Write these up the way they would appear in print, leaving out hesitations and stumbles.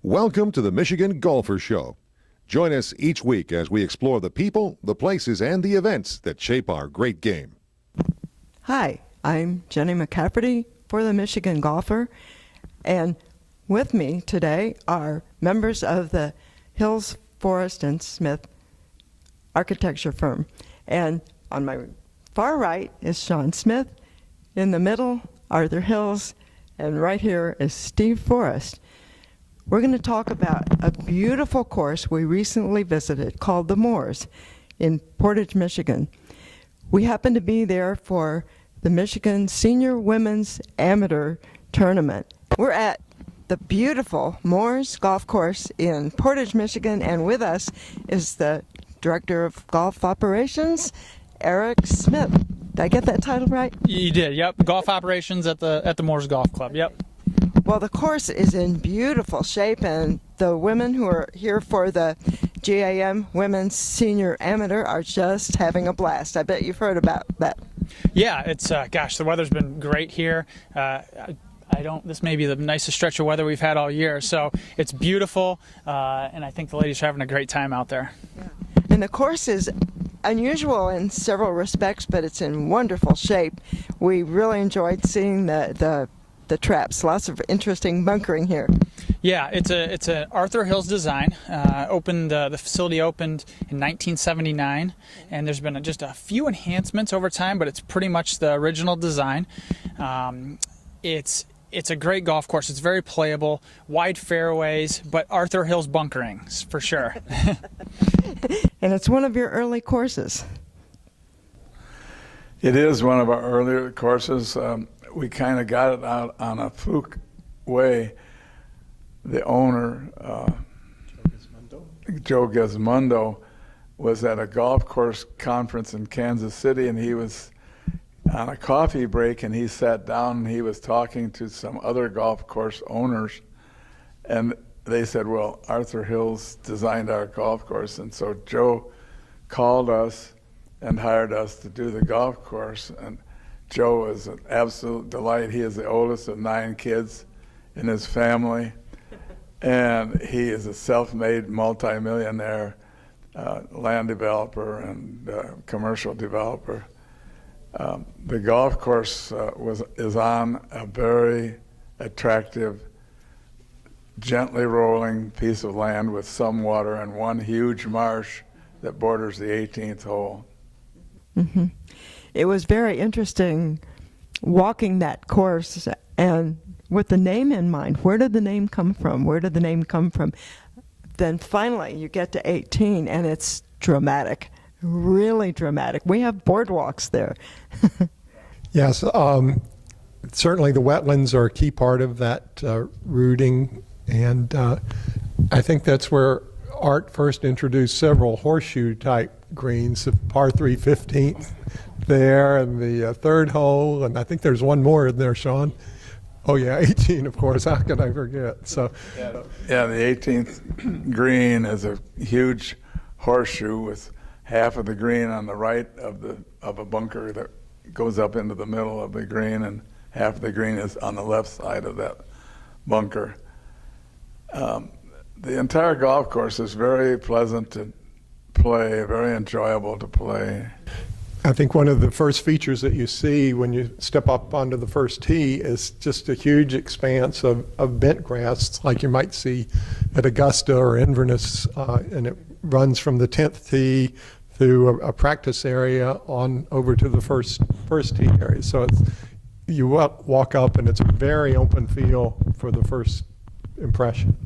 Welcome to the Michigan Golfer Show. Join us each week as we explore the people, the places, and the events that shape our great game. Hi, I'm Jennie McCafferty for the Michigan Golfer, and with me today are members of the Hills, Forrest, and Smith architecture firm. And on my far right is Sean Smith, in the middle, Arthur Hills, and right here is Steve Forrest. We're going to talk about a beautiful course we recently visited called the Moors in Portage, Michigan. We happened to be there for the Michigan Senior Women's Amateur Tournament. We're at the beautiful Moors Golf Course in Portage, Michigan, and with us is the Director of Golf Operations, Eric Smith. Did I get that title right? You did, yep. Golf operations at the Moors Golf Club, yep. Well, the course is in beautiful shape, and the women who are here for the GAM Women's Senior Amateur are just having a blast. I bet you've heard about that. Yeah, it's, gosh, the weather's been great here. This may be the nicest stretch of weather we've had all year, so it's beautiful, and I think the ladies are having a great time out there. Yeah. And the course is unusual in several respects, but it's in wonderful shape. We really enjoyed seeing the traps. Lots of interesting bunkering here. Yeah, it's an Arthur Hills design. The facility opened in 1979, and there's been just a few enhancements over time, but it's pretty much the original design. It's a great golf course. It's very playable, wide fairways, but Arthur Hills bunkering for sure. And it's one of your early courses. It is one of our earlier courses. We kind of got it out on a fluke way. The owner, Joe Gizmondo, was at a golf course conference in Kansas City, and he was on a coffee break, and he sat down and he was talking to some other golf course owners, and they said, well, Arthur Hills designed our golf course. And so Joe called us and hired us to do the golf course. And Joe is an absolute delight. He is the oldest of 9 kids in his family, and he is a self-made multimillionaire land developer and commercial developer. The golf course is on a very attractive, gently rolling piece of land with some water and one huge marsh that borders the 18th hole. Mm-hmm. It was very interesting walking that course, and with the name in mind. Where did the name come from? Where did the name come from? Then finally you get to 18, and it's dramatic, really dramatic. We have boardwalks there. Yes, certainly the wetlands are a key part of that routing, and I think that's where Art first introduced several horseshoe-type greens, the par 3 15th there, and the third hole, and I think there's one more in there, Sean. Oh yeah, 18, of course. How could I forget? So, yeah, the 18th green is a huge horseshoe with half of the green on the right of a bunker that goes up into the middle of the green, and half of the green is on the left side of that bunker. The entire golf course is very pleasant to play, very enjoyable to play. I think one of the first features that you see when you step up onto the first tee is just a huge expanse of bent grass like you might see at Augusta or Inverness, and it runs from the 10th tee through a practice area on over to the first tee area. So you walk up and it's a very open feel for the first impression.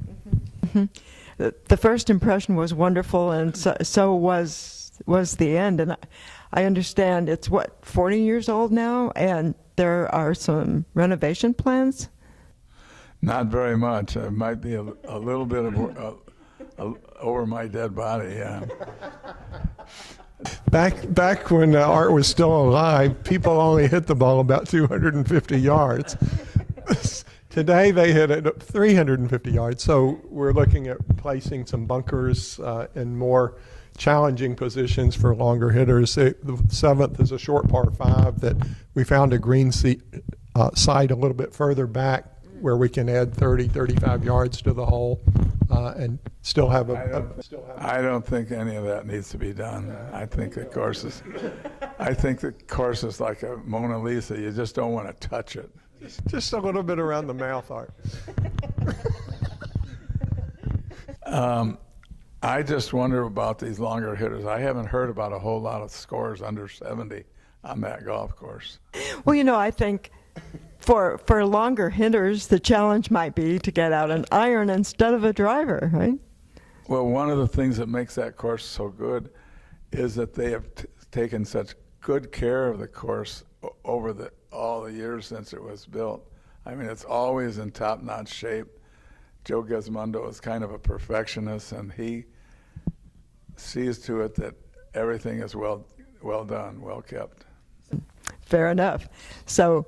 Mm-hmm. The first impression was wonderful, and so was the end. And I understand it's 40 years old now, and there are some renovation plans. Not very much. It might be a little bit of over my dead body. Yeah. Back when Art was still alive, people only hit the ball about 250 yards. Today they hit it at 350 yards, so we're looking at placing some bunkers in more challenging positions for longer hitters. The 7th is a short par 5 that we found a green site a little bit further back where we can add 30, 35 yards to the hole. and still have I don't think any of that needs to be done. I think the course is like a Mona Lisa. You just don't want to touch it. just a little bit around the mouth, Art. I just wonder about these longer hitters. I haven't heard about a whole lot of scores under 70 on that golf course. Well, I think for longer hitters, the challenge might be to get out an iron instead of a driver, right? Well, one of the things that makes that course so good is that they have taken such good care of the course over all the years since it was built. I mean, it's always in top-notch shape. Joe Gizmondo is kind of a perfectionist, and he sees to it that everything is well done, well kept. Fair enough. So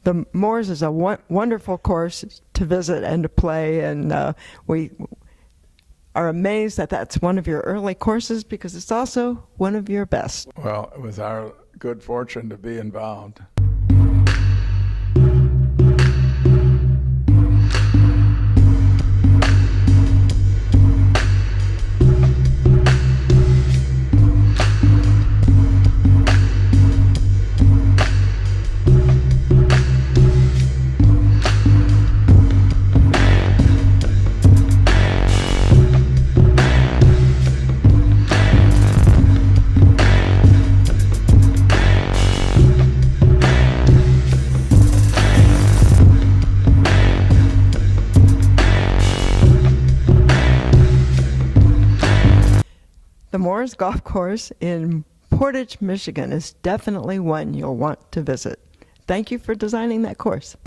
the Moors is a wonderful course to visit and to play, and we are amazed that that's one of your early courses because it's also one of your best. Well, it was our good fortune to be involved. The Moors Golf Course in Portage, Michigan is definitely one you'll want to visit. Thank you for designing that course.